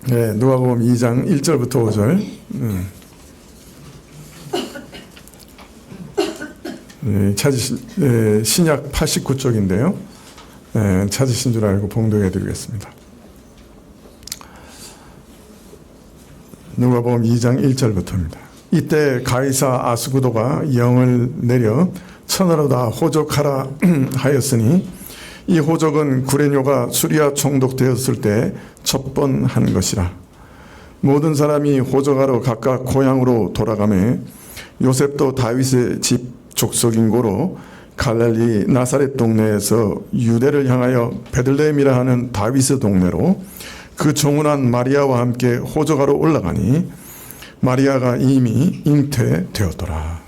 네, 누가복음 2장 1절부터 5절. 찾으신 신약 89쪽인데요. 찾으신 줄 알고 봉독해 드리겠습니다. 누가복음 2장 1절부터입니다. 이때 가이사 아수구도가 영을 내려 천하로 다 호적하라 하였으니 이 호적은 구레뇨가 수리아 총독되었을 때 첫 번 한 것이라. 모든 사람이 호적하러 각각 고향으로 돌아가매 요셉도 다윗의 집 족속인 고로 갈릴리 나사렛 동네에서 유대를 향하여 베들레헴이라 하는 다윗의 동네로 그 정운한 마리아와 함께 호적하러 올라가니 마리아가 이미 잉태되었더라.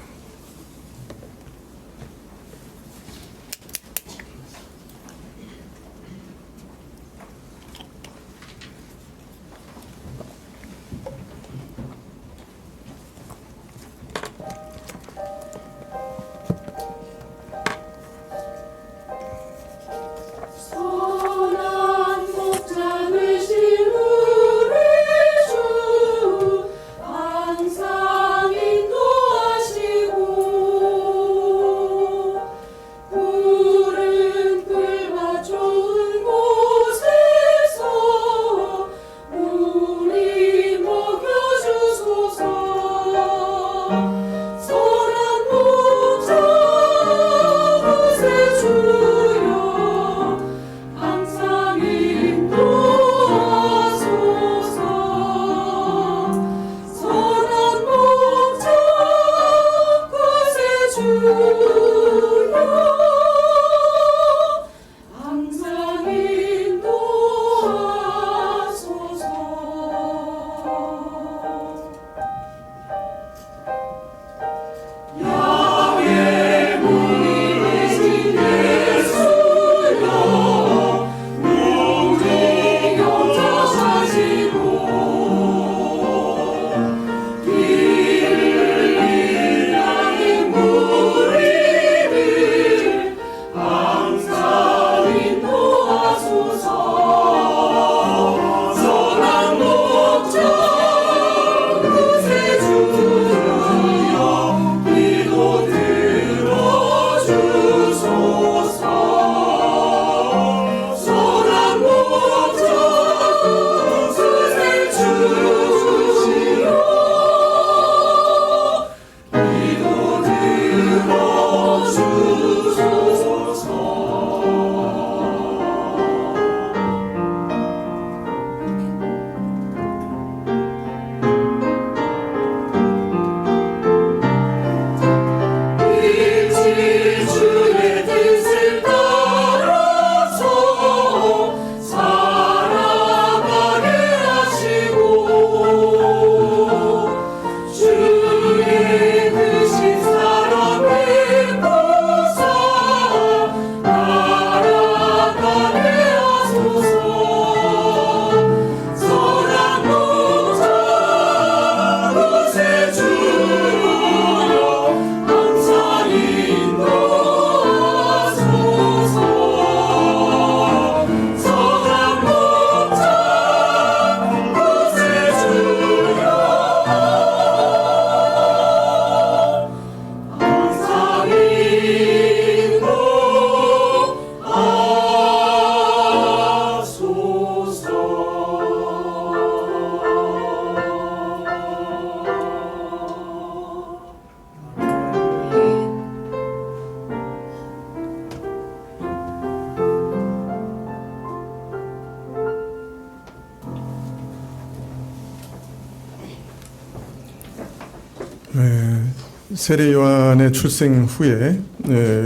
세례 요한의 출생 후에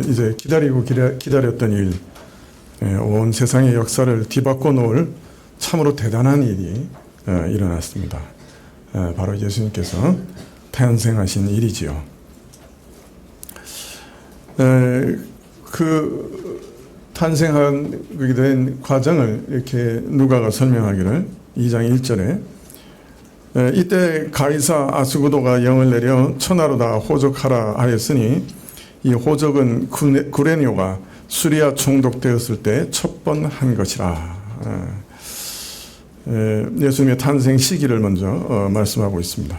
이제 기다렸던 일, 온 세상의 역사를 뒤바꿔 놓을 참으로 대단한 일이 일어났습니다. 바로 예수님께서 탄생하신 일이지요. 그 탄생하게 된 과정을 이렇게 누가가 설명하기를 2장 1절에 이때 가이사 아수구도가 영을 내려 천하로 다 호적하라 하였으니 이 호적은 구레뇨가 수리아 총독되었을 때 첫 번 한 것이라. 예수님의 탄생 시기를 먼저 말씀하고 있습니다.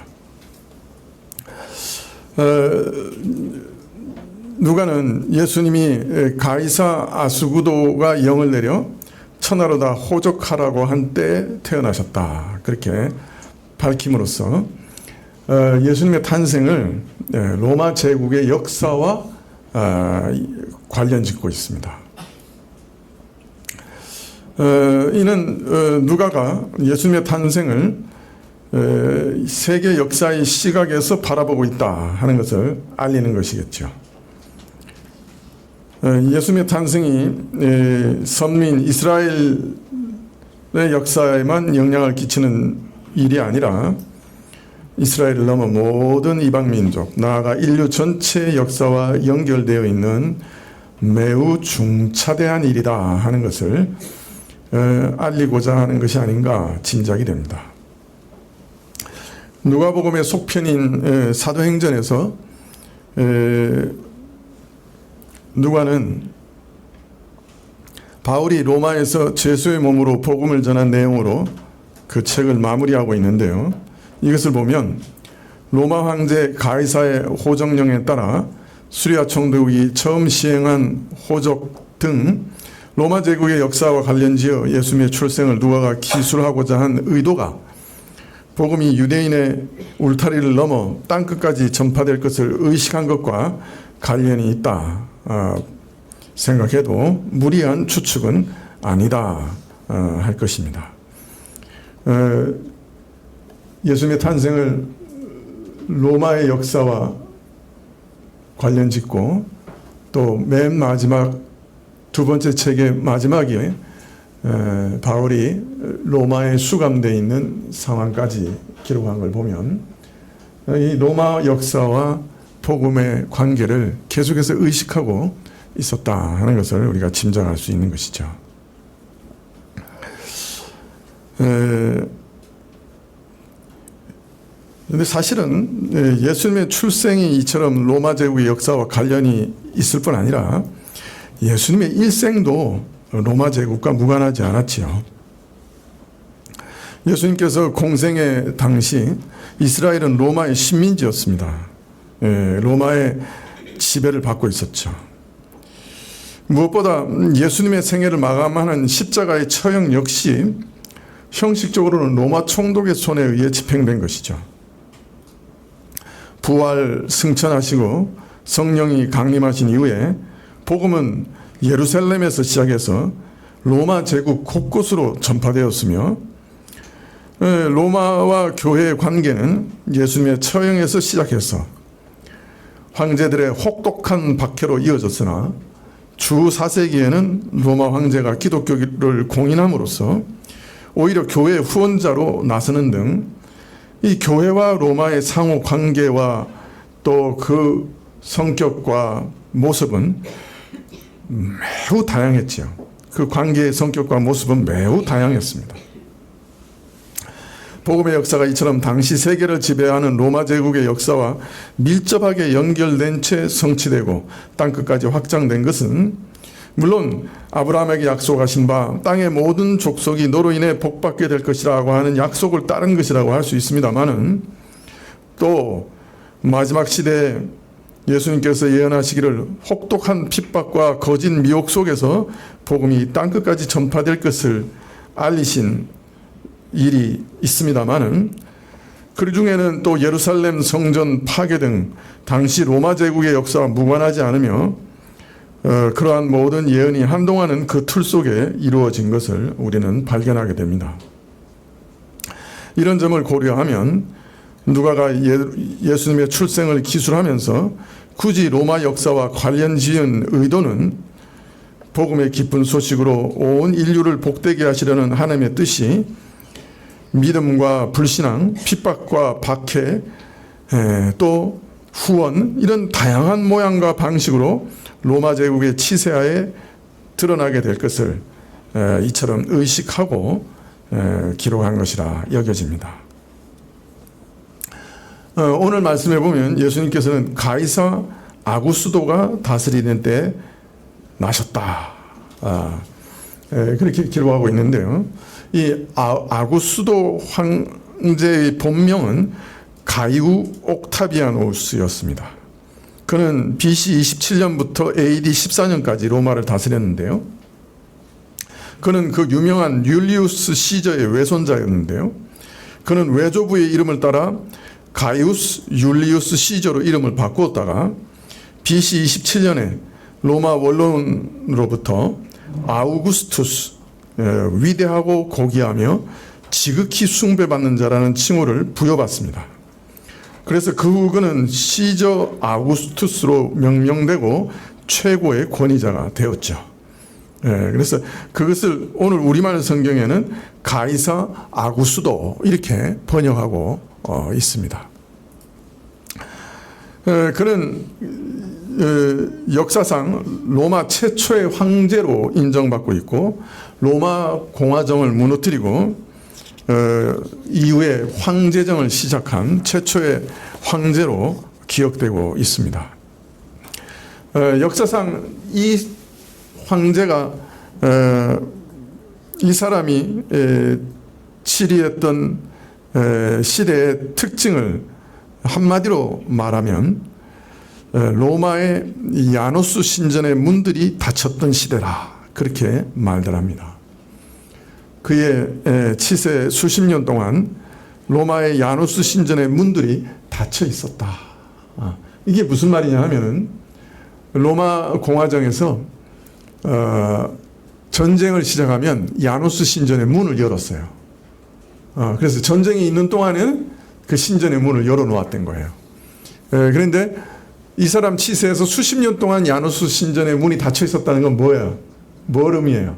누가는 예수님이 가이사 아수구도가 영을 내려 천하로 다 호적하라고 한 때에 태어나셨다, 그렇게 밝힘으로써 예수님의 탄생을 로마 제국의 역사와 관련짓고 있습니다. 이는 누가가 예수님의 탄생을 세계 역사의 시각에서 바라보고 있다 하는 것을 알리는 것이겠죠. 예수님의 탄생이 선민 이스라엘의 역사에만 영향을 끼치는 일이 아니라 이스라엘을 넘어 모든 이방민족, 나아가 인류 전체의 역사와 연결되어 있는 매우 중차대한 일이다 하는 것을 알리고자 하는 것이 아닌가 짐작이 됩니다. 누가복음의 속편인 사도행전에서 누가는 바울이 로마에서 죄수의 몸으로 복음을 전한 내용으로 그 책을 마무리하고 있는데요. 이것을 보면 로마 황제 가이사의 호정령에 따라 수리아 총독이 처음 시행한 호적 등 로마 제국의 역사와 관련지어 예수님의 출생을 누가가 기술하고자 한 의도가 복음이 유대인의 울타리를 넘어 땅끝까지 전파될 것을 의식한 것과 관련이 있다 생각해도 무리한 추측은 아니다 할 것입니다. 예수님의 탄생을 로마의 역사와 관련짓고 또 맨 마지막 두 번째 책의 마지막에 바울이 로마에 수감되어 있는 상황까지 기록한 걸 보면 이 로마 역사와 복음의 관계를 계속해서 의식하고 있었다 하는 것을 우리가 짐작할 수 있는 것이죠. 그런데 사실은 예수님의 출생이 이처럼 로마 제국의 역사와 관련이 있을 뿐 아니라 예수님의 일생도 로마 제국과 무관하지 않았지요. 예수님께서 공생의 당시 이스라엘은 로마의 식민지였습니다. 로마의 지배를 받고 있었죠. 무엇보다 예수님의 생애를 마감하는 십자가의 처형 역시 형식적으로는 로마 총독의 손에 의해 집행된 것이죠. 부활 승천하시고 성령이 강림하신 이후에 복음은 예루살렘에서 시작해서 로마 제국 곳곳으로 전파되었으며 로마와 교회의 관계는 예수님의 처형에서 시작해서 황제들의 혹독한 박해로 이어졌으나 주 4세기에는 로마 황제가 기독교를 공인함으로써 오히려 교회의 후원자로 나서는 등 이 교회와 로마의 상호 관계와 또 그 성격과 모습은 매우 다양했지요. 그 관계의 성격과 모습은 매우 다양했습니다. 복음의 역사가 이처럼 당시 세계를 지배하는 로마 제국의 역사와 밀접하게 연결된 채 성취되고 땅끝까지 확장된 것은 물론 아브라함에게 약속하신 바 땅의 모든 족속이 너로 인해 복받게 될 것이라고 하는 약속을 따른 것이라고 할 수 있습니다만은 또 마지막 시대에 예수님께서 예언하시기를 혹독한 핍박과 거짓 미혹 속에서 복음이 땅끝까지 전파될 것을 알리신 일이 있습니다만은 그 중에는 또 예루살렘 성전 파괴 등 당시 로마 제국의 역사와 무관하지 않으며 그러한 모든 예언이 한동안은 그 틀 속에 이루어진 것을 우리는 발견하게 됩니다. 이런 점을 고려하면 누가가 예수님의 출생을 기술하면서 굳이 로마 역사와 관련 지은 의도는 복음의 기쁜 소식으로 온 인류를 복되게 하시려는 하나님의 뜻이 믿음과 불신앙, 핍박과 박해, 또 후원 이런 다양한 모양과 방식으로 로마 제국의 치세하에 드러나게 될 것을 이처럼 의식하고 기록한 것이라 여겨집니다. 오늘 말씀해 보면 예수님께서는 가이사 아구스도가 다스리는 때 나셨다. 그렇게 기록하고 있는데요. 이 아구스도 황제의 본명은 가이우 옥타비아노스였습니다. 그는 BC 27년부터 AD 14년까지 로마를 다스렸는데요. 그는 그 유명한 율리우스 시저의 외손자였는데요. 그는 외조부의 이름을 따라 가이우스 율리우스 시저로 이름을 바꾸었다가 BC 27년에 로마 원로로부터 아우구스투스, 위대하고 고귀하며 지극히 숭배받는 자라는 칭호를 부여받습니다. 그래서 그 후 그는 시저 아우구스투스로 명명되고 최고의 권위자가 되었죠. 그래서 그것을 오늘 우리말 성경에는 가이사 아구스도 이렇게 번역하고 있습니다. 그는 역사상 로마 최초의 황제로 인정받고 있고 로마 공화정을 무너뜨리고 이후에 황제정을 시작한 최초의 황제로 기억되고 있습니다. 역사상 이 황제가 이 사람이 치리했던 시대의 특징을 한마디로 말하면 로마의 야노스 신전의 문들이 닫혔던 시대라 그렇게 말들 합니다. 그의 치세 수십 년 동안 로마의 야노스 신전의 문들이 닫혀 있었다. 이게 무슨 말이냐 하면은 로마 공화정에서 전쟁을 시작하면 야노스 신전의 문을 열었어요. 그래서 전쟁이 있는 동안에는 그 신전의 문을 열어놓았던 거예요. 그런데 이 사람 치세에서 수십 년 동안 야노스 신전의 문이 닫혀 있었다는 건 뭐예요? 뭘 의미해요?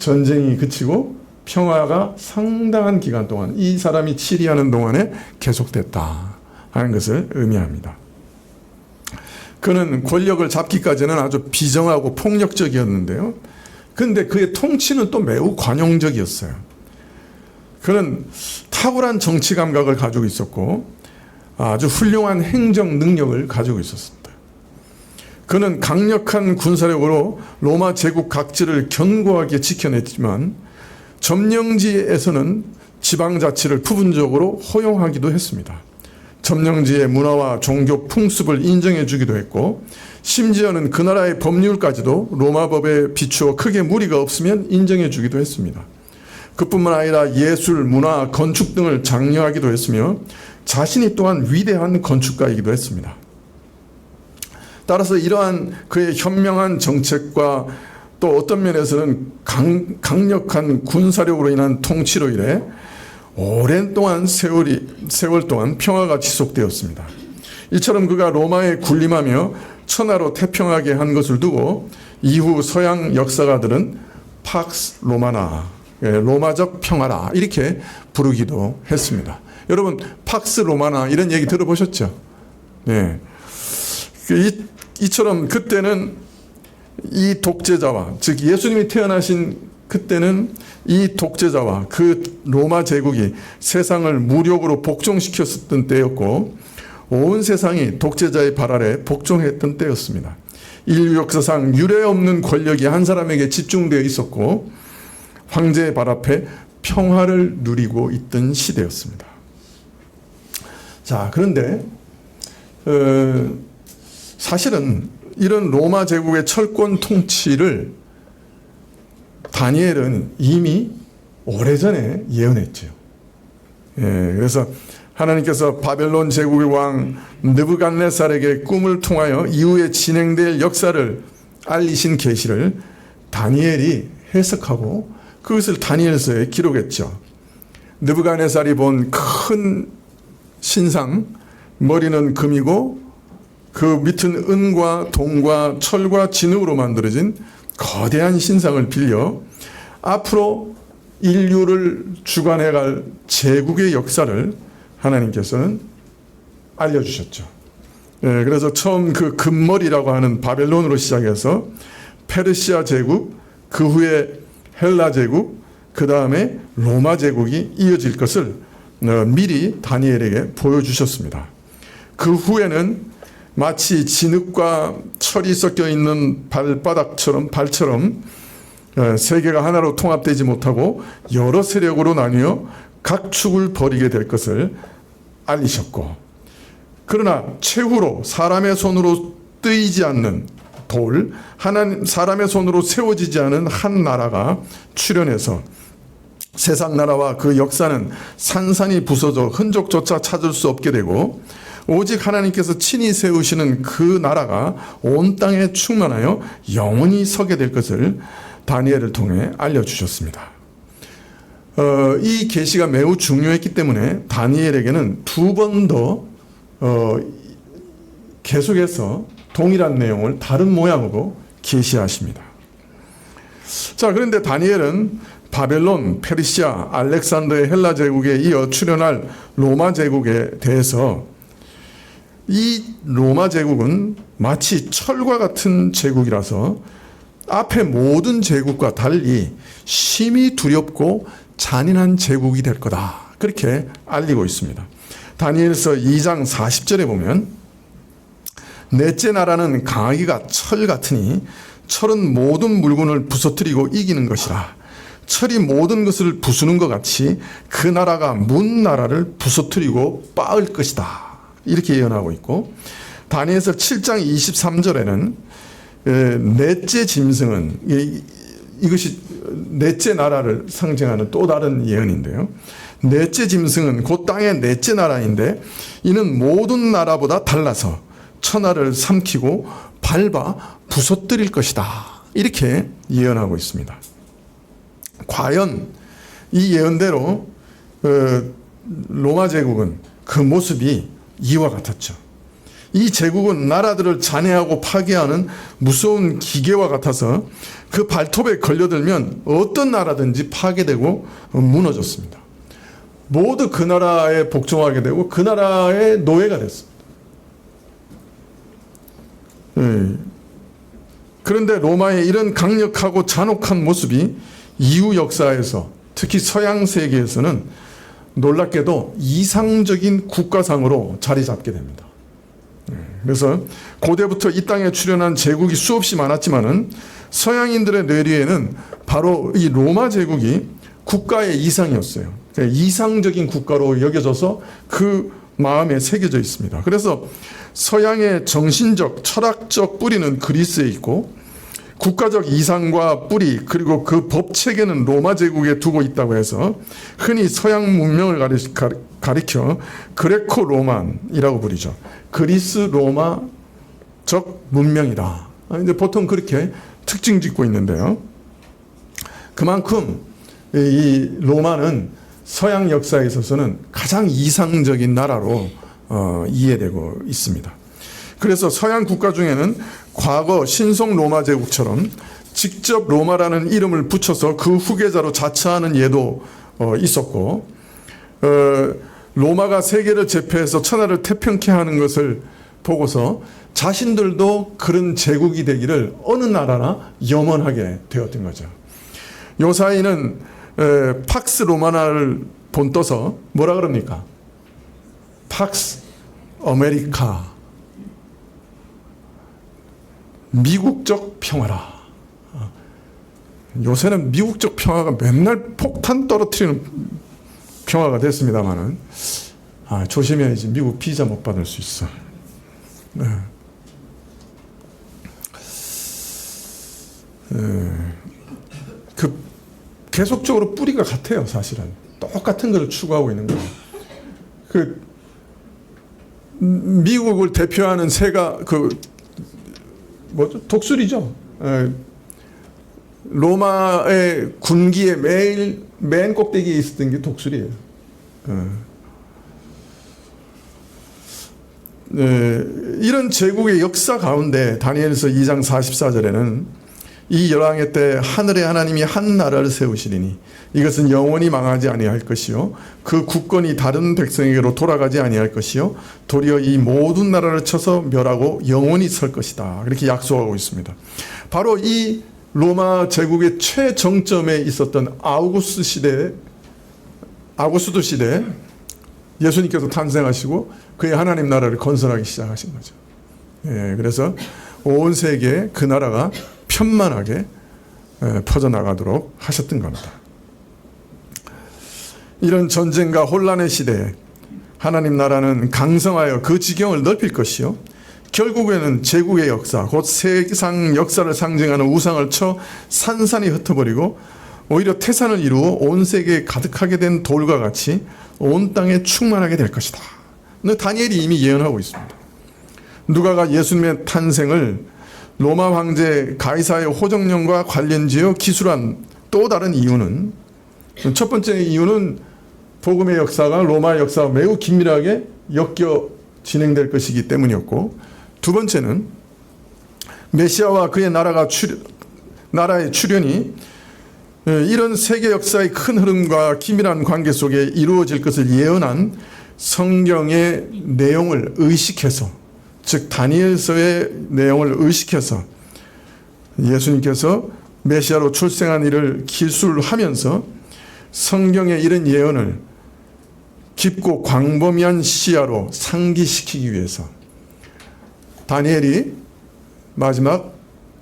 전쟁이 그치고 평화가 상당한 기간 동안 이 사람이 치리하는 동안에 계속됐다 하는 것을 의미합니다. 그는 권력을 잡기까지는 아주 비정하고 폭력적이었는데요. 그런데 그의 통치는 또 매우 관용적이었어요. 그는 탁월한 정치 감각을 가지고 있었고 아주 훌륭한 행정 능력을 가지고 있었습니다. 그는 강력한 군사력으로 로마 제국 각지를 견고하게 지켜냈지만 점령지에서는 지방자치를 부분적으로 허용하기도 했습니다. 점령지의 문화와 종교 풍습을 인정해 주기도 했고 심지어는 그 나라의 법률까지도 로마 법에 비추어 크게 무리가 없으면 인정해 주기도 했습니다. 그뿐만 아니라 예술, 문화, 건축 등을 장려하기도 했으며 자신이 또한 위대한 건축가이기도 했습니다. 따라서 이러한 그의 현명한 정책과 또 어떤 면에서는 강력한 군사력으로 인한 통치로 인해 오랜 동안 세월 동안 평화가 지속되었습니다. 이처럼 그가 로마에 군림하며 천하로 태평하게 한 것을 두고 이후 서양 역사가들은 팍스 로마나, 로마적 평화라 이렇게 부르기도 했습니다. 여러분 팍스 로마나 이런 얘기 들어보셨죠? 네. 이처럼 그때는 이 독재자와 즉 예수님이 태어나신 그때는 이 독재자와 그 로마 제국이 세상을 무력으로 복종시켰었던 때였고 온 세상이 독재자의 발 아래 복종했던 때였습니다. 인류 역사상 유례 없는 권력이 한 사람에게 집중되어 있었고 황제의 발 앞에 평화를 누리고 있던 시대였습니다. 자, 그런데 사실은 이런 로마 제국의 철권 통치를 다니엘은 이미 오래전에 예언했죠. 그래서 하나님께서 바벨론 제국의 왕 느부갓네살에게 꿈을 통하여 이후에 진행될 역사를 알리신 계시를 다니엘이 해석하고 그것을 다니엘서에 기록했죠. 느부갓네살이 본 큰 신상, 머리는 금이고 그 밑은 은과 동과 철과 진흙으로 만들어진 거대한 신상을 빌려 앞으로 인류를 주관해갈 제국의 역사를 하나님께서는 알려주셨죠. 그래서 처음 그 금머리라고 하는 바벨론으로 시작해서 페르시아 제국, 그 후에 헬라 제국, 그 다음에 로마 제국이 이어질 것을 미리 다니엘에게 보여주셨습니다. 그 후에는 마치 진흙과 철이 섞여 있는 발처럼 세계가 하나로 통합되지 못하고 여러 세력으로 나뉘어 각 축을 벌이게 될 것을 알리셨고, 그러나 최후로 사람의 손으로 뜨이지 않는 돌, 사람의 손으로 세워지지 않은 한 나라가 출현해서 세상 나라와 그 역사는 산산이 부서져 흔적조차 찾을 수 없게 되고, 오직 하나님께서 친히 세우시는 그 나라가 온 땅에 충만하여 영원히 서게 될 것을 다니엘을 통해 알려주셨습니다. 이 계시가 매우 중요했기 때문에 다니엘에게는 두 번 더 계속해서 동일한 내용을 다른 모양으로 계시하십니다. 자, 그런데 다니엘은 바벨론, 페르시아, 알렉산더의 헬라 제국에 이어 출현할 로마 제국에 대해서, 이 로마 제국은 마치 철과 같은 제국이라서 앞에 모든 제국과 달리 심히 두렵고 잔인한 제국이 될 거다, 그렇게 알리고 있습니다. 다니엘서 2장 40절에 보면, 넷째 나라는 강하기가 철 같으니 철은 모든 물건을 부서뜨리고 이기는 것이라. 철이 모든 것을 부수는 것 같이 그 나라가 문 나라를 부서뜨리고 빻을 것이다, 이렇게 예언하고 있고, 다니엘서 7장 23절에는 넷째 짐승은, 이것이 넷째 나라를 상징하는 또 다른 예언인데요, 넷째 짐승은 곧 땅의 넷째 나라인데 이는 모든 나라보다 달라서 천하를 삼키고 밟아 부서뜨릴 것이다, 이렇게 예언하고 있습니다. 과연 이 예언대로 로마 제국은 그 모습이 이와 같았죠. 이 제국은 나라들을 잔해하고 파괴하는 무서운 기계와 같아서 그 발톱에 걸려들면 어떤 나라든지 파괴되고 무너졌습니다. 모두 그 나라에 복종하게 되고 그 나라의 노예가 됐습니다. 그런데 로마의 이런 강력하고 잔혹한 모습이 이후 역사에서, 특히 서양 세계에서는 놀랍게도 이상적인 국가상으로 자리 잡게 됩니다. 그래서 고대부터 이 땅에 출현한 제국이 수없이 많았지만은 서양인들의 뇌리에는 바로 이 로마 제국이 국가의 이상이었어요. 이상적인 국가로 여겨져서 그 마음에 새겨져 있습니다. 그래서 서양의 정신적, 철학적 뿌리는 그리스에 있고, 국가적 이상과 뿌리, 그리고 그 법 체계는 로마 제국에 두고 있다고 해서 흔히 서양 문명을 가리켜 그레코 로만이라고 부르죠. 그리스 로마적 문명이다, 이제 보통 그렇게 특징 짓고 있는데요, 그만큼 이 로마는 서양 역사에 있어서는 가장 이상적인 나라로 이해되고 있습니다. 그래서 서양 국가 중에는 과거 신성 로마 제국처럼 직접 로마라는 이름을 붙여서 그 후계자로 자처하는 예도 있었고, 로마가 세계를 제패해서 천하를 태평케 하는 것을 보고서 자신들도 그런 제국이 되기를 어느 나라나 염원하게 되었던 거죠. 요 사이는 팍스 로마나를 본떠서 뭐라 그럽니까? 팍스 아메리카, 미국적 평화라. 요새는 미국적 평화가 맨날 폭탄 떨어뜨리는 평화가 됐습니다만은, 조심해야지. 미국 비자 못 받을 수 있어. 계속적으로 뿌리가 같아요. 사실은 똑같은 것을 추구하고 있는 거예요. 미국을 대표하는 새가 독수리죠. 로마의 군기의 맨 꼭대기에 있었던 게 독수리예요. 이런 제국의 역사 가운데 다니엘서 2장 44절에는 이 열왕의 때 하늘의 하나님이 한 나라를 세우시리니 이것은 영원히 망하지 아니할 것이요 그 국권이 다른 백성에게로 돌아가지 아니할 것이요 도리어 이 모든 나라를 쳐서 멸하고 영원히 설 것이다, 이렇게 약속하고 있습니다. 바로 이 로마 제국의 최정점에 있었던 아우구스도 시대 예수님께서 탄생하시고 그의 하나님 나라를 건설하기 시작하신 거죠. 그래서 온 세계에 그 나라가 편만하게 퍼져나가도록 하셨던 겁니다. 이런 전쟁과 혼란의 시대에 하나님 나라는 강성하여 그 지경을 넓힐 것이요, 결국에는 제국의 역사, 곧 세상 역사를 상징하는 우상을 쳐 산산이 흩어버리고 오히려 태산을 이루어 온 세계에 가득하게 된 돌과 같이 온 땅에 충만하게 될 것이다. 다니엘이 이미 예언하고 있습니다. 누가가 예수님의 탄생을 로마 황제 가이사의 호정령과 관련지어 기술한 또 다른 이유는, 첫 번째 이유는 복음의 역사가 로마의 역사와 매우 긴밀하게 엮여 진행될 것이기 때문이었고, 두 번째는 메시아와 그의 나라의 출현이 이런 세계 역사의 큰 흐름과 긴밀한 관계 속에 이루어질 것을 예언한 성경의 내용을 의식해서, 즉 다니엘서의 내용을 의식해서 예수님께서 메시아로 출생한 일을 기술하면서 성경의 이런 예언을 깊고 광범위한 시야로 상기시키기 위해서 다니엘이 마지막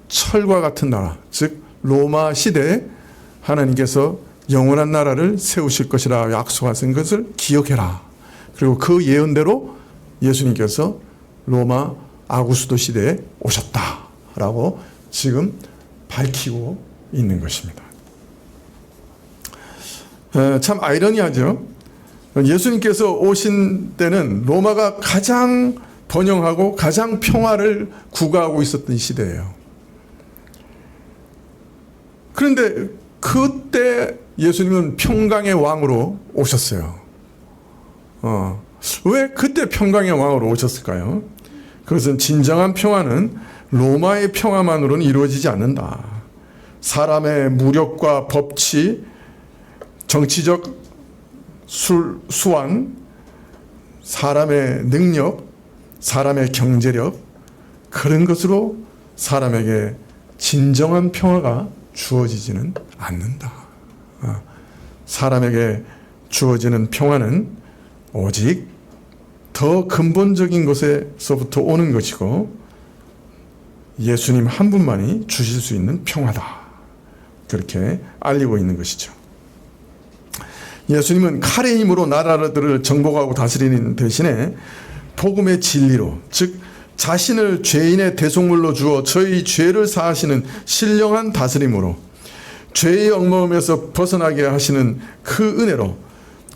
철과 같은 나라, 즉 로마 시대에 하나님께서 영원한 나라를 세우실 것이라 약속하신 것을 기억해라. 그리고 그 예언대로 예수님께서 로마 아구스도 시대에 오셨다라고 지금 밝히고 있는 것입니다. 참 아이러니하죠. 예수님께서 오신 때는 로마가 가장 번영하고 가장 평화를 구가하고 있었던 시대예요. 그런데 그때 예수님은 평강의 왕으로 오셨어요. 왜 그때 평강의 왕으로 오셨을까요? 그것은 진정한 평화는 로마의 평화만으로는 이루어지지 않는다. 사람의 무력과 법치, 정치적 수완, 사람의 능력, 사람의 경제력, 그런 것으로 사람에게 진정한 평화가 주어지지는 않는다. 사람에게 주어지는 평화는 오직 더 근본적인 것에서부터 오는 것이고 예수님 한 분만이 주실 수 있는 평화다. 그렇게 알리고 있는 것이죠. 예수님은 칼의 힘으로 나라들을 정복하고 다스리는 대신에 복음의 진리로, 즉 자신을 죄인의 대속물로 주어 저희 죄를 사하시는 신령한 다스림으로 죄의 얽매임에서 벗어나게 하시는 그 은혜로,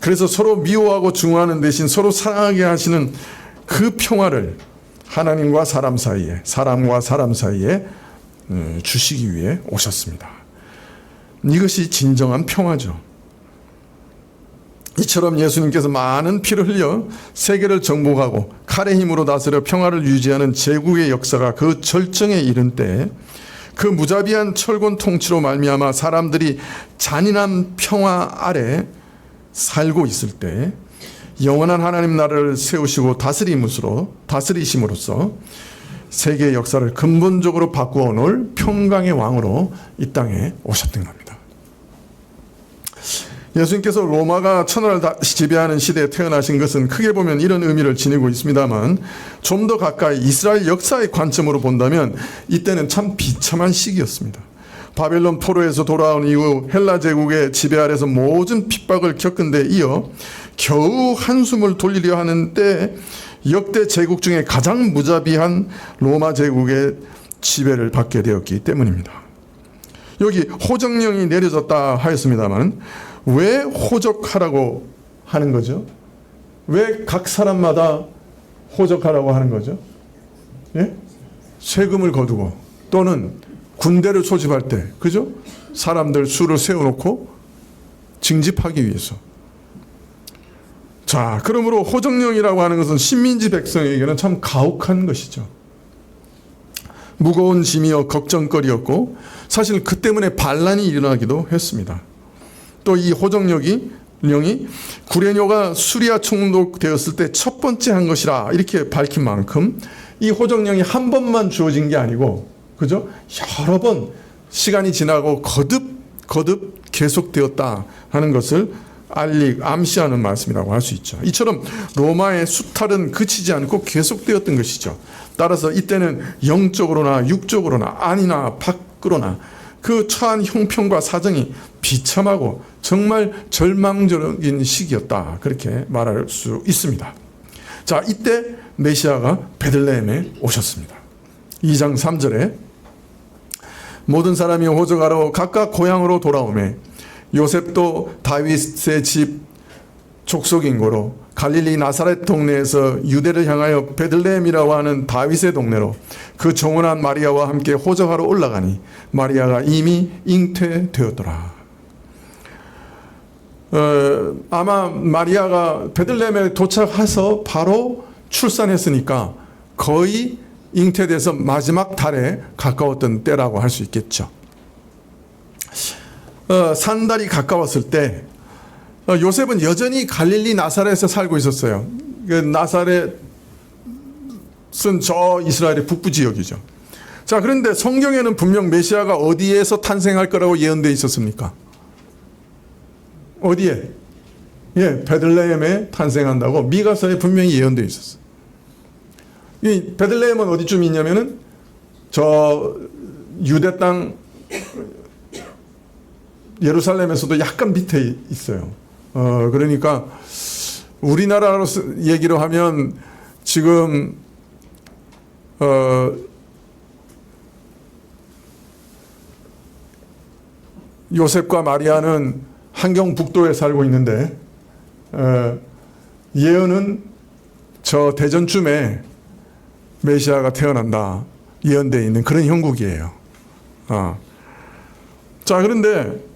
그래서 서로 미워하고 증오하는 대신 서로 사랑하게 하시는 그 평화를 하나님과 사람 사이에, 사람과 사람 사이에 주시기 위해 오셨습니다. 이것이 진정한 평화죠. 이처럼 예수님께서 많은 피를 흘려 세계를 정복하고 칼의 힘으로 다스려 평화를 유지하는 제국의 역사가 그 절정에 이른 때에 그 무자비한 철권 통치로 말미암아 사람들이 잔인한 평화 아래 살고 있을 때 영원한 하나님 나라를 세우시고 다스리심으로써 세계의 역사를 근본적으로 바꾸어 놓을 평강의 왕으로 이 땅에 오셨던 겁니다. 예수님께서 로마가 천하를 지배하는 시대에 태어나신 것은 크게 보면 이런 의미를 지니고 있습니다만, 좀 더 가까이 이스라엘 역사의 관점으로 본다면 이때는 참 비참한 시기였습니다. 바벨론 포로에서 돌아온 이후 헬라 제국의 지배 아래서 모든 핍박을 겪은 데 이어 겨우 한숨을 돌리려 하는 때 역대 제국 중에 가장 무자비한 로마 제국의 지배를 받게 되었기 때문입니다. 여기 호정령이 내려졌다 하였습니다만 왜 호적하라고 하는 거죠? 왜 각 사람마다 호적하라고 하는 거죠? 예? 세금을 거두고 또는 군대를 소집할 때, 그죠? 사람들 수를 세워놓고 징집하기 위해서. 자, 그러므로 호정령이라고 하는 것은 식민지 백성에게는 참 가혹한 것이죠. 무거운 짐이여 걱정거리였고 사실 그 때문에 반란이 일어나기도 했습니다. 또 이 호정령이 구레뇨가 수리아 총독되었을 때 첫 번째 한 것이라 이렇게 밝힌 만큼 이 호정령이 한 번만 주어진 게 아니고, 그죠? 여러 번 시간이 지나고 거듭 계속되었다 하는 것을 암시하는 말씀이라고 할 수 있죠. 이처럼 로마의 수탈은 그치지 않고 계속되었던 것이죠. 따라서 이때는 영적으로나 육적으로나 안이나 밖으로나 그 처한 형편과 사정이 비참하고 정말 절망적인 시기였다. 그렇게 말할 수 있습니다. 자, 이때 메시아가 베들레헴에 오셨습니다. 2장 3절에 모든 사람이 호적하러 각각 고향으로 돌아오매 요셉도 다윗의 집 족속인 고로 갈릴리 나사렛 동네에서 유대를 향하여 베들레헴이라고 하는 다윗의 동네로 그 정원한 마리아와 함께 호적하러 올라가니 마리아가 이미 잉태되었더라. 아마 마리아가 베들레헴에 도착해서 바로 출산했으니까 거의 잉태돼서 마지막 달에 가까웠던 때라고 할 수 있겠죠. 산달이 가까웠을 때 요셉은 여전히 갈릴리 나사렛에 살고 있었어요. 그 나사렛은 저 이스라엘의 북부 지역이죠. 자, 그런데 성경에는 분명 메시아가 어디에서 탄생할 거라고 예언되어 있었습니까? 어디에? 예, 베들레헴에 탄생한다고 미가서에 분명히 예언되어 있었어요. 이 베들레헴은 어디쯤 있냐면은 저 유대 땅 예루살렘에서도 약간 밑에 있어요. 그러니까 우리나라로 얘기로 하면 지금 요셉과 마리아는 한경북도에 살고 있는데 예언은 저 대전쯤에 메시아가 태어난다 예언되어 있는 그런 형국이에요. 자, 그런데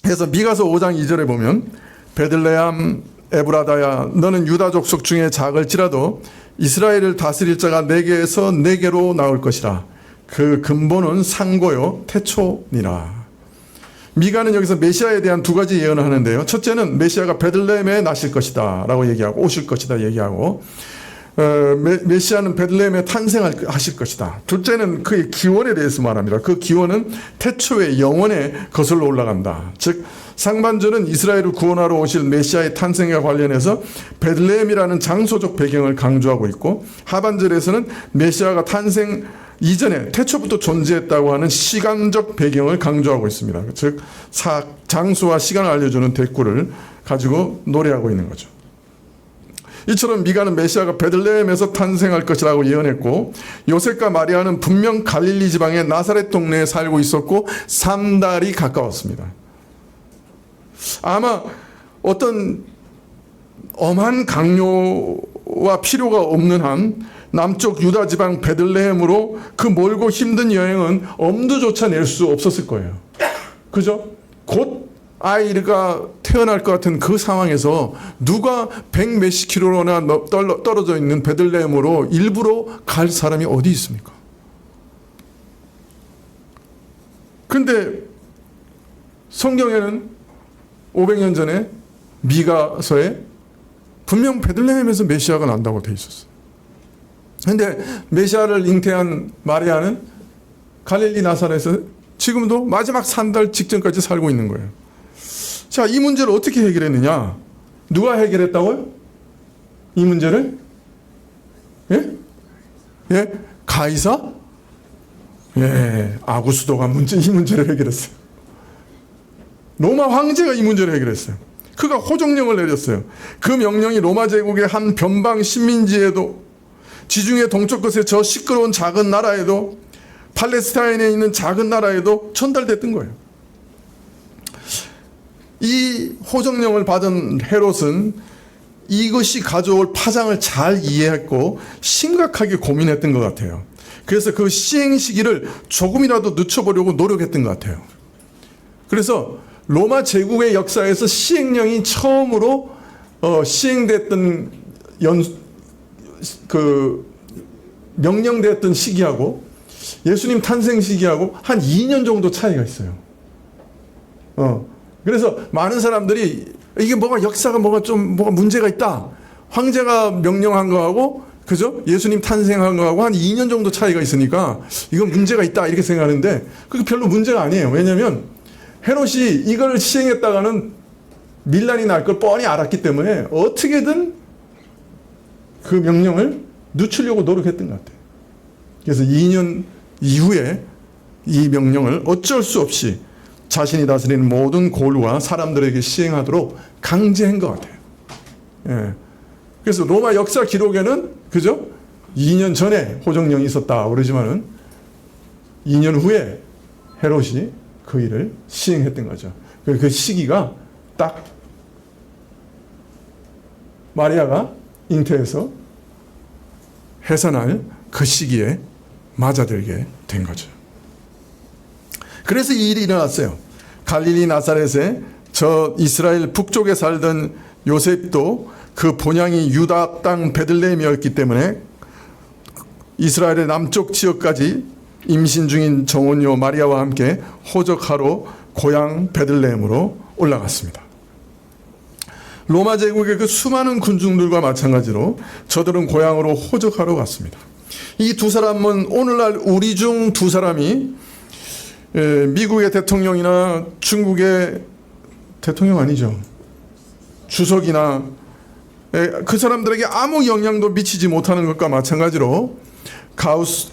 그래서 미가서 5장 2절에 보면 베들레헴 에브라다야 너는 유다 족속 중에 작을지라도 이스라엘을 다스릴 자가 내게서 내게로 나올 것이라. 그 근본은 상고요 태초니라. 미가는 여기서 메시아에 대한 두 가지 예언을 하는데요. 첫째는 메시아가 베들레헴에 나실 것이다 라고 얘기하고 오실 것이다 얘기하고 메시아는 베들레헴에 탄생하실 것이다. 둘째는 그의 기원에 대해서 말합니다. 그 기원은 태초의 영원에 거슬러 올라간다. 즉 상반절은 이스라엘을 구원하러 오실 메시아의 탄생과 관련해서 베들레헴이라는 장소적 배경을 강조하고 있고 하반절에서는 메시아가 탄생 이전에 태초부터 존재했다고 하는 시간적 배경을 강조하고 있습니다. 즉 장소와 시간을 알려주는 대꾸를 가지고 노래하고 있는 거죠. 이처럼 미가는 메시아가 베들레헴에서 탄생할 것이라고 예언했고 요셉과 마리아는 분명 갈릴리 지방의 나사렛 동네에 살고 있었고 3달이 가까웠습니다. 아마 어떤 엄한 강요와 필요가 없는 한 남쪽 유다 지방 베들레헴으로 그 멀고 힘든 여행은 엄두조차 낼 수 없었을 거예요. 그죠? 곧 아이가 태어날 것 같은 그 상황에서 누가 100 몇십 킬로나 떨어져 있는 베들레헴으로 일부러 갈 사람이 어디 있습니까? 근데 성경에는 500년 전에 미가서에 분명 베들레헴에서 메시아가 난다고 돼 있었어요. 근데 메시아를 잉태한 마리아는 갈릴리 나사렛에서 지금도 마지막 산달 직전까지 살고 있는 거예요. 자, 이 문제를 어떻게 해결했느냐? 누가 해결했다고요? 이 문제를? 예? 예? 가이사? 예, 아구스도가 이 문제를 해결했어요. 로마 황제가 이 문제를 해결했어요. 그가 호종령을 내렸어요. 그 명령이 로마 제국의 한 변방 식민지에도 지중해 동쪽 끝에 저 시끄러운 작은 나라에도 팔레스타인에 있는 작은 나라에도 전달됐던 거예요. 이 호정령을 받은 헤롯은 이것이 가져올 파장을 잘 이해했고 심각하게 고민했던 것 같아요. 그래서 그 시행 시기를 조금이라도 늦춰보려고 노력했던 것 같아요. 그래서 로마 제국의 역사에서 시행령이 처음으로 시행됐던 명령됐던 시기하고 예수님 탄생 시기하고 한 2년 정도 차이가 있어요. 그래서 많은 사람들이 이게 역사가 뭐가 문제가 있다. 황제가 명령한 거하고 그죠? 예수님 탄생한 거하고 한 2년 정도 차이가 있으니까 이건 문제가 있다 이렇게 생각하는데 그게 별로 문제가 아니에요. 왜냐하면 헤롯이 이걸 시행했다가는 밀란이 날 걸 뻔히 알았기 때문에 어떻게든 그 명령을 늦추려고 노력했던 것 같아요. 그래서 2년 이후에 이 명령을 어쩔 수 없이 자신이 다스리는 모든 고을과 사람들에게 시행하도록 강제한 것 같아요. 예. 그래서 로마 역사 기록에는 그죠? 2년 전에 호정령이 있었다 그러지만은 2년 후에 헤롯이 그 일을 시행했던 거죠. 그 시기가 딱 마리아가 잉태해서 해산할 그 시기에 맞아들게 된 거죠. 그래서 이 일이 일어났어요. 갈릴리 나사렛에 저 이스라엘 북쪽에 살던 요셉도 그 본향이 유다 땅 베들레헴이었기 때문에 이스라엘의 남쪽 지역까지 임신 중인 정혼녀 마리아와 함께 호적하러 고향 베들레헴으로 올라갔습니다. 로마 제국의 그 수많은 군중들과 마찬가지로 저들은 고향으로 호적하러 갔습니다. 이 두 사람은 오늘날 우리 중 두 사람이 미국의 대통령이나 중국의 대통령 아니죠. 주석이나 그 사람들에게 아무 영향도 미치지 못하는 것과 마찬가지로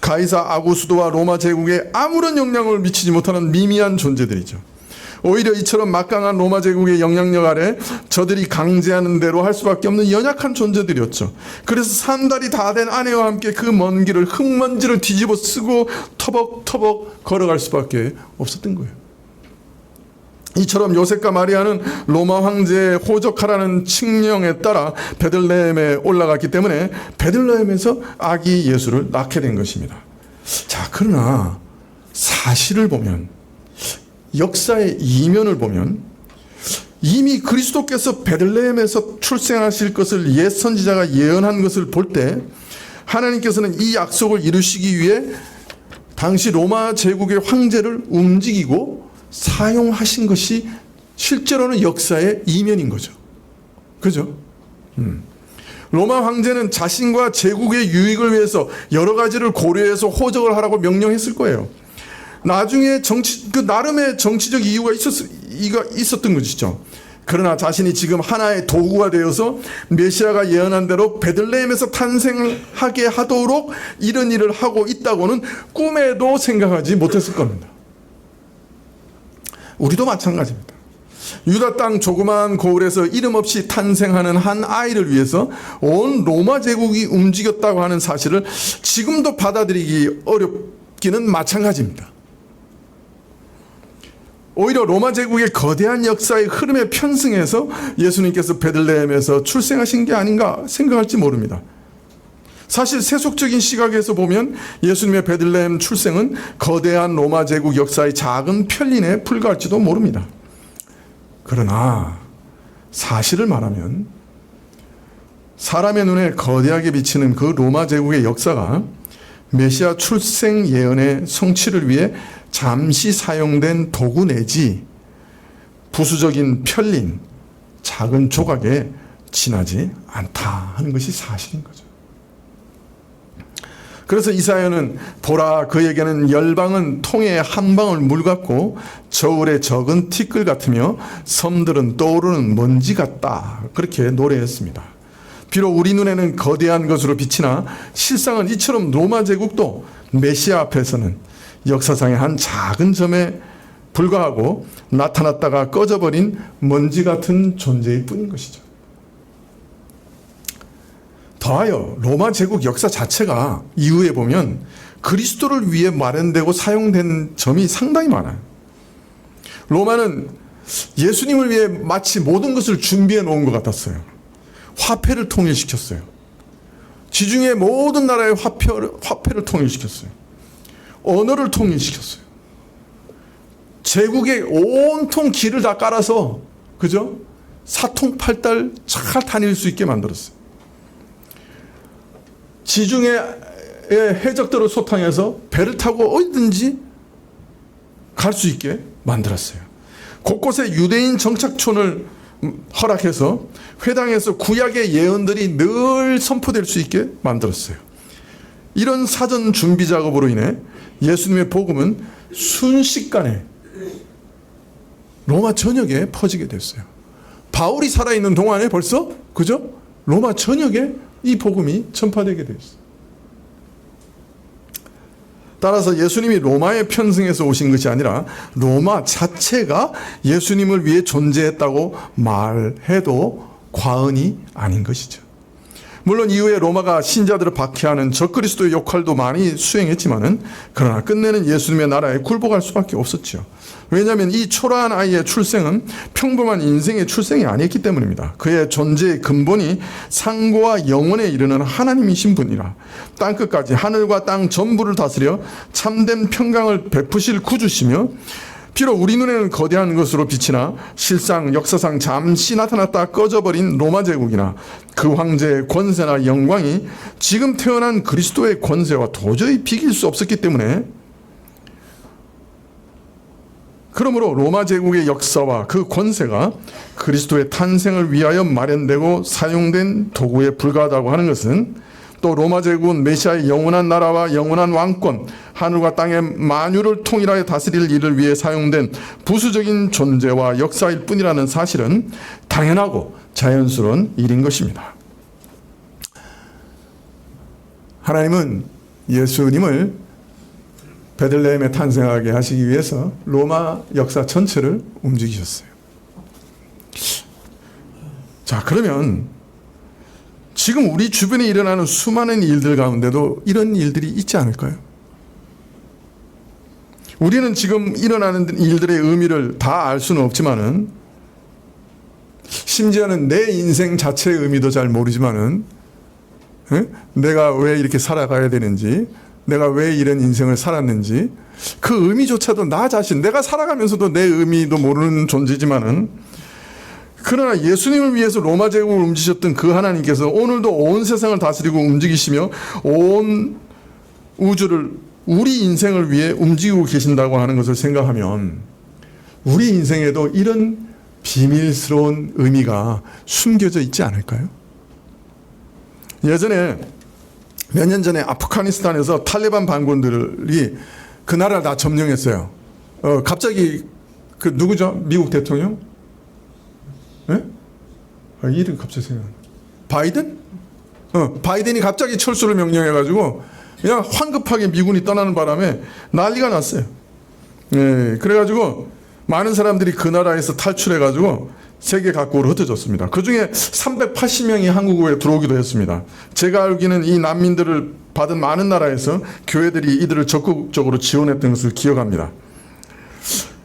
가이사 아구스도와 로마 제국에 아무런 영향을 미치지 못하는 미미한 존재들이죠. 오히려 이처럼 막강한 로마 제국의 영향력 아래 저들이 강제하는 대로 할 수밖에 없는 연약한 존재들이었죠. 그래서 3달이 다 된 아내와 함께 그 먼 길을 흙먼지를 뒤집어 쓰고 터벅터벅 걸어갈 수밖에 없었던 거예요. 이처럼 요셉과 마리아는 로마 황제의 호적하라는 칙령에 따라 베들레헴에 올라갔기 때문에 베들레헴에서 아기 예수를 낳게 된 것입니다. 자, 그러나 사실을 보면, 역사의 이면을 보면 이미 그리스도께서 베들레헴에서 출생하실 것을 옛 선지자가 예언한 것을 볼 때 하나님께서는 이 약속을 이루시기 위해 당시 로마 제국의 황제를 움직이고 사용하신 것이 실제로는 역사의 이면인 거죠. 그죠? 로마 황제는 자신과 제국의 유익을 위해서 여러 가지를 고려해서 호적을 하라고 명령했을 거예요. 나중에 그 나름의 정치적 이유가 있었던 것이죠. 그러나 자신이 지금 하나의 도구가 되어서 메시아가 예언한 대로 베들레헴에서 탄생하게 하도록 이런 일을 하고 있다고는 꿈에도 생각하지 못했을 겁니다. 우리도 마찬가지입니다. 유다 땅 조그마한 고을에서 이름 없이 탄생하는 한 아이를 위해서 온 로마 제국이 움직였다고 하는 사실을 지금도 받아들이기 어렵기는 마찬가지입니다. 오히려 로마 제국의 거대한 역사의 흐름에 편승해서 예수님께서 베들레헴에서 출생하신 게 아닌가 생각할지 모릅니다. 사실 세속적인 시각에서 보면 예수님의 베들레헴 출생은 거대한 로마 제국 역사의 작은 편린에 불과할지도 모릅니다. 그러나 사실을 말하면 사람의 눈에 거대하게 비치는 그 로마 제국의 역사가 메시아 출생 예언의 성취를 위해 잠시 사용된 도구 내지 부수적인 편린, 작은 조각에 지나지 않다 하는 것이 사실인 거죠. 그래서 이사야는 보라, 그에게는 열방은 통에 한 방울 물 같고 저울의 적은 티끌 같으며 섬들은 떠오르는 먼지 같다, 그렇게 노래했습니다. 비록 우리 눈에는 거대한 것으로 비치나 실상은 이처럼 로마 제국도 메시아 앞에서는 역사상의 한 작은 점에 불과하고 나타났다가 꺼져버린 먼지 같은 존재일 뿐인 것이죠. 더하여 로마 제국 역사 자체가 이후에 보면 그리스도를 위해 마련되고 사용된 점이 상당히 많아요. 로마는 예수님을 위해 마치 모든 것을 준비해 놓은 것 같았어요. 화폐를 통일시켰어요. 지중해 모든 나라의 화폐를 통일시켰어요. 언어를 통일시켰어요. 제국의 온통 길을 다 깔아서, 그죠? 사통팔달 잘 다닐 수 있게 만들었어요. 지중해의 해적들을 소탕해서 배를 타고 어디든지 갈 수 있게 만들었어요. 곳곳에 유대인 정착촌을 허락해서 회당에서 구약의 예언들이 늘 선포될 수 있게 만들었어요. 이런 사전 준비 작업으로 인해 예수님의 복음은 순식간에 로마 전역에 퍼지게 됐어요. 바울이 살아있는 동안에 벌써, 그죠? 로마 전역에 이 복음이 전파되게 됐어요. 따라서 예수님이 로마에 편승해서 오신 것이 아니라 로마 자체가 예수님을 위해 존재했다고 말해도 과언이 아닌 것이죠. 물론 이후에 로마가 신자들을 박해하는 적그리스도의 역할도 많이 수행했지만은, 그러나 끝내는 예수님의 나라에 굴복할 수밖에 없었죠. 왜냐하면 이 초라한 아이의 출생은 평범한 인생의 출생이 아니었기 때문입니다. 그의 존재의 근본이 상고와 영원에 이르는 하나님이신 분이라 땅끝까지 하늘과 땅 전부를 다스려 참된 평강을 베푸실 구주시며, 비록 우리 눈에는 거대한 것으로 비치나 실상 역사상 잠시 나타났다 꺼져버린 로마 제국이나 그 황제의 권세나 영광이 지금 태어난 그리스도의 권세와 도저히 비길 수 없었기 때문에, 그러므로 로마 제국의 역사와 그 권세가 그리스도의 탄생을 위하여 마련되고 사용된 도구에 불과하다고 하는 것은, 또 로마 제국은 메시아의 영원한 나라와 영원한 왕권, 하늘과 땅의 만유를 통일하여 다스릴 일을 위해 사용된 부수적인 존재와 역사일 뿐이라는 사실은 당연하고 자연스러운 일인 것입니다. 하나님은 예수님을 베들레헴에 탄생하게 하시기 위해서 로마 역사 전체를 움직이셨어요. 자, 그러면 지금 우리 주변에 일어나는 수많은 일들 가운데도 이런 일들이 있지 않을까요? 우리는 지금 일어나는 일들의 의미를 다 알 수는 없지만은, 심지어는 내 인생 자체의 의미도 잘 모르지만은, 내가 왜 이렇게 살아가야 되는지, 내가 왜 이런 인생을 살았는지, 그 의미조차도 나 자신, 내가 살아가면서도 내 의미도 모르는 존재지만은, 그러나 예수님을 위해서 로마 제국을 움직이셨던 그 하나님께서 오늘도 온 세상을 다스리고 움직이시며 온 우주를, 우리 인생을 위해 움직이고 계신다고 하는 것을 생각하면 우리 인생에도 이런 비밀스러운 의미가 숨겨져 있지 않을까요? 예전에 몇 년 전에 아프가니스탄에서 탈레반 반군들이 그 나라를 다 점령했어요. 갑자기 그 누구죠? 미국 대통령? 네? 이름 갑자기 생각나. 바이든? 바이든이 갑자기 철수를 명령해가지고 그냥 황급하게 미군이 떠나는 바람에 난리가 났어요. 네, 그래가지고 많은 사람들이 그 나라에서 탈출해가지고 세계 각국으로 흩어졌습니다. 그 중에 380명이 한국에 들어오기도 했습니다. 제가 알기는 이 난민들을 받은 많은 나라에서 교회들이 이들을 적극적으로 지원했던 것을 기억합니다.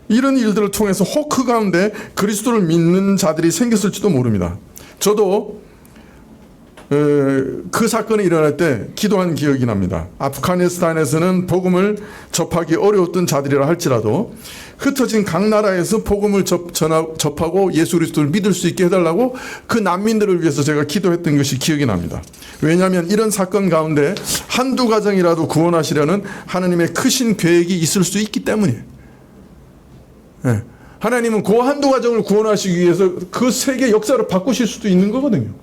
이런 일들을 통해서 혹 가운데 그리스도를 믿는 자들이 생겼을지도 모릅니다. 저도 그 사건이 일어날 때 기도한 기억이 납니다. 아프가니스탄에서는 복음을 접하기 어려웠던 자들이라 할지라도 흩어진 각 나라에서 복음을 접하고 예수 그리스도를 믿을 수 있게 해달라고 그 난민들을 위해서 제가 기도했던 것이 기억이 납니다. 왜냐하면 이런 사건 가운데 한두 가정이라도 구원하시려는 하나님의 크신 계획이 있을 수 있기 때문이에요. 네. 하나님은 그 한두 가정을 구원하시기 위해서 그 세계 역사를 바꾸실 수도 있는 거거든요.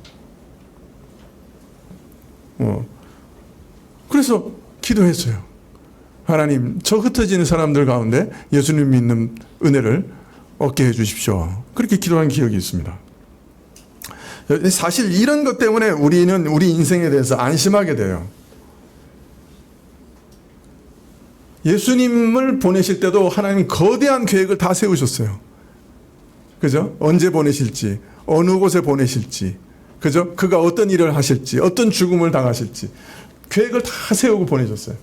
그래서 기도했어요. 하나님, 저 흩어지는 사람들 가운데 예수님 믿는 은혜를 얻게 해주십시오. 그렇게 기도한 기억이 있습니다. 사실 이런 것 때문에 우리는 우리 인생에 대해서 안심하게 돼요. 예수님을 보내실 때도 하나님이 거대한 계획을 다 세우셨어요. 그죠? 언제 보내실지, 어느 곳에 보내실지, 그죠? 그가 어떤 일을 하실지, 어떤 죽음을 당하실지 계획을 다 세우고 보내셨어요.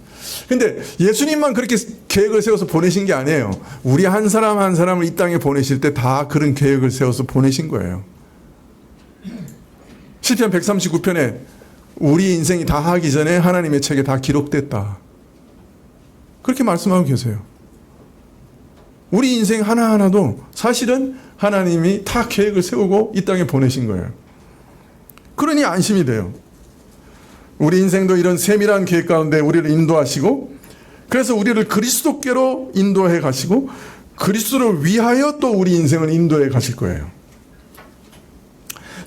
근데 예수님만 그렇게 계획을 세워서 보내신 게 아니에요. 우리 한 사람 한 사람을 이 땅에 보내실 때 다 그런 계획을 세워서 보내신 거예요. 시편 139편에 우리 인생이 다 하기 전에 하나님의 책에 다 기록됐다. 그렇게 말씀하고 계세요. 우리 인생 하나하나도 사실은 하나님이 다 계획을 세우고 이 땅에 보내신 거예요. 그러니 안심이 돼요. 우리 인생도 이런 세밀한 계획 가운데 우리를 인도하시고, 그래서 우리를 그리스도께로 인도해 가시고 그리스도를 위하여 또 우리 인생을 인도해 가실 거예요.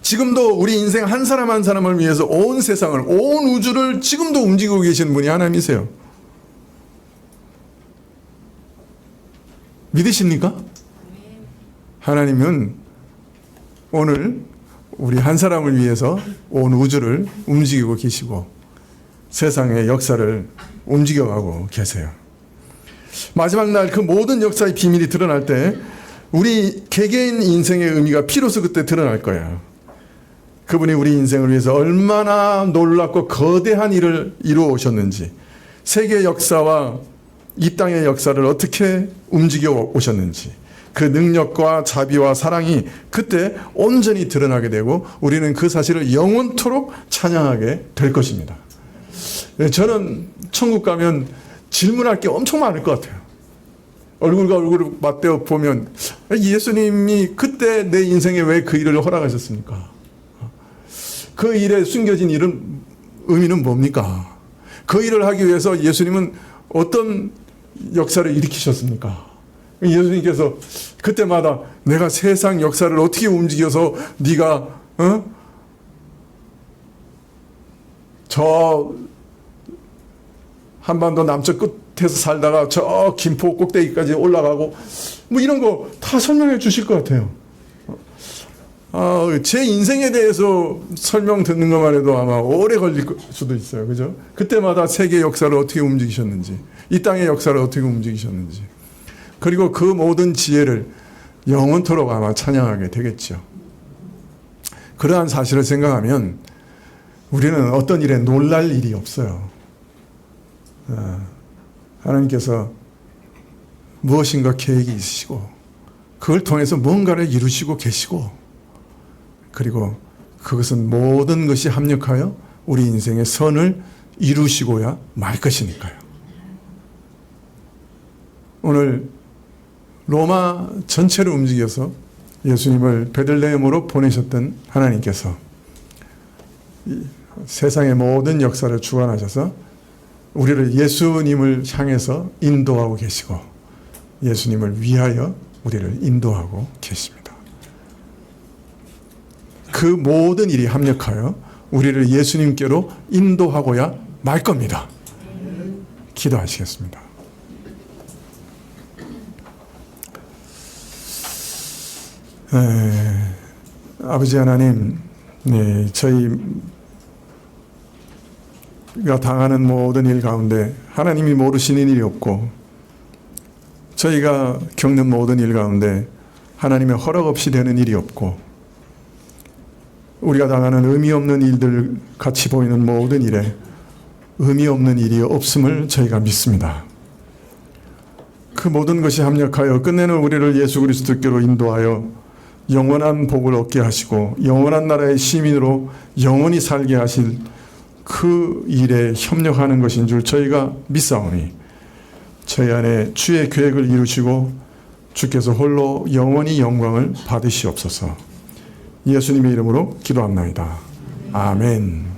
지금도 우리 인생 한 사람 한 사람을 위해서 온 세상을, 온 우주를 지금도 움직이고 계신 분이 하나님이세요. 믿으십니까? 하나님은 오늘 우리 한 사람을 위해서 온 우주를 움직이고 계시고 세상의 역사를 움직여가고 계세요. 마지막 날 그 모든 역사의 비밀이 드러날 때 우리 개개인 인생의 의미가 비로소 그때 드러날 거예요. 그분이 우리 인생을 위해서 얼마나 놀랍고 거대한 일을 이루어 오셨는지, 세계 역사와 이 땅의 역사를 어떻게 움직여 오셨는지, 그 능력과 자비와 사랑이 그때 온전히 드러나게 되고 우리는 그 사실을 영원토록 찬양하게 될 것입니다. 저는 천국 가면 질문할 게 엄청 많을 것 같아요. 얼굴과 얼굴을 맞대어 보면 예수님이 그때 내 인생에 왜 그 일을 허락하셨습니까? 그 일에 숨겨진 의미는 뭡니까? 그 일을 하기 위해서 예수님은 어떤 역사를 일으키셨습니까? 예수님께서 그때마다 내가 세상 역사를 어떻게 움직여서 네가 저 한반도 남쪽 끝에서 살다가 저 김포 꼭대기까지 올라가고 뭐 이런 거 다 설명해 주실 것 같아요. 제 인생에 대해서 설명 듣는 것만 해도 아마 오래 걸릴 수도 있어요. 그죠? 그때마다 세계 역사를 어떻게 움직이셨는지, 이 땅의 역사를 어떻게 움직이셨는지, 그리고 그 모든 지혜를 영원토록 아마 찬양하게 되겠죠. 그러한 사실을 생각하면 우리는 어떤 일에 놀랄 일이 없어요. 하나님께서 무엇인가 계획이 있으시고 그걸 통해서 뭔가를 이루시고 계시고, 그리고 그것은 모든 것이 합력하여 우리 인생의 선을 이루시고야 말 것이니까요. 오늘 로마 전체를 움직여서 예수님을 베들레헴으로 보내셨던 하나님께서 세상의 모든 역사를 주관하셔서 우리를 예수님을 향해서 인도하고 계시고 예수님을 위하여 우리를 인도하고 계십니다. 그 모든 일이 합력하여 우리를 예수님께로 인도하고야 말 겁니다. 기도하시겠습니다. 아버지 하나님, 저희가 당하는 모든 일 가운데 하나님이 모르시는 일이 없고, 저희가 겪는 모든 일 가운데 하나님의 허락 없이 되는 일이 없고, 우리가 당하는 의미 없는 일들, 같이 보이는 모든 일에 의미 없는 일이 없음을 저희가 믿습니다. 그 모든 것이 합력하여 끝내는 우리를 예수 그리스도께로 인도하여 영원한 복을 얻게 하시고 영원한 나라의 시민으로 영원히 살게 하실 그 일에 협력하는 것인 줄 저희가 믿사오니, 저희 안에 주의 계획을 이루시고 주께서 홀로 영원히 영광을 받으시옵소서. 예수님의 이름으로 기도합나이다. 아멘.